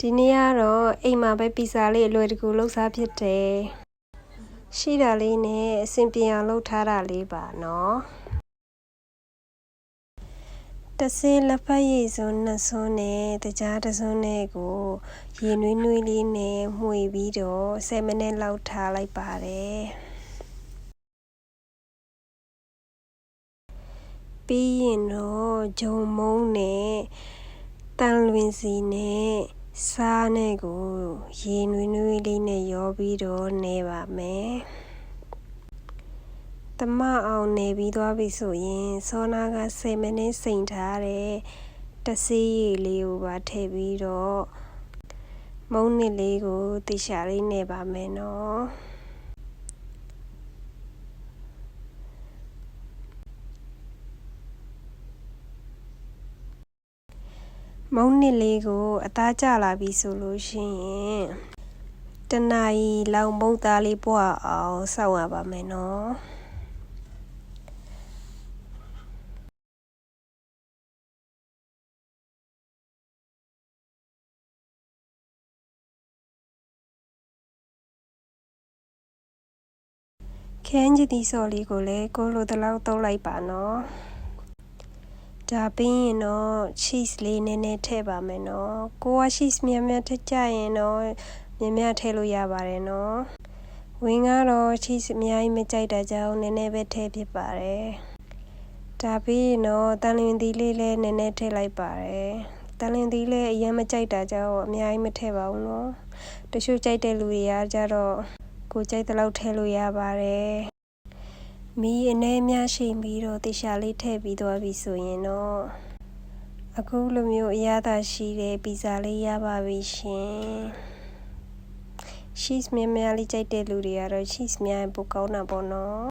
ဒီနေ့ကတော့အိမ်မှာပဲပီဇာလေးအလွယ်တကူလုပ်စားဖြစ်တယ်ရှိတာလေးနဲ့အဆင်ပြေအောင်လုပ်ထားတာလေးပါနော်တဆေးလက်ဖက်ရည်စွန်းနှစ်စွန်းနဲ့တကြားတစ်စွန်းနဲ့ကိုရေနွေးနွေးလေးနဲ့မှွေပြီးတော့10မိနစ်လောက်ထားလိုက်ပါတယ်ပြီးရင်တော့ဂျုံမုံနဲ့တန်လွင်စီနဲ့စားနဲ့ကိုရေနွေးနွေးလေးနဲ့ရောပြီးတော့နေပါမယ်တမအောင်နေပြီးသွားပြီဆိုရင်စောနာက10မိနစ်စိမ်ထားတဲ့တဆေးရည်လေးကိုပါထည့်ပြီးတော့မုံနစ်လေးကိုတိရှာလေးနေပါမယ်နော်မုံနစ်လေးကိုအသားကျလာပြီဆိုလို့ရှိရင်တနာရီလောက်မုံသားလေးပွားအောင်စောင့်ရပါမယ်နော်ခင်းချီတီစော်လေးကိုလည်းကိုလိုတလောက်သုံးလိုက်ပါနော်ဒါပြီးရင်တော့ cheese လေးနည်းနည်းထည့်ပါမယ်နော်ကိုက cheese များများထည့်ကြရင်တော့များများထည့်လို့ရပါတယ်နော်ဝင်းကတော့ cheese အများကြီးမကြိုက်တာကြောင့်နည်းနည်းပဲထည့်ဖြစ်ပါတယ်ဒါပြီးရင်တော့တန်လျင်သီးလေးလည်းနည်းနည်းထည့်လိုက်ပါတယ်တန်လျင်သီးလည်းအရင်မကြိုက်တာကြောင့်အများကြီးမထည့်ပါဘူးနော်တချို့ကြိုက်တဲ့လူတွေကကြတော့ကိုကြိုက်တဲ့လောက်ထည့်လို့ရပါတယ်မီးအနေများရှိပြီးတော့တေချာလေးထည့်ပြီးသွားပြီဆိုရင်တော့အခုလိုမျိုးအရသာရှိတဲ့ပီဇာလေးရပါပြီရှင် cheese များများလေးကြိုက်တဲ့လူတွေကတော့ cheese များပိုကောင်းတာပေါ့နော်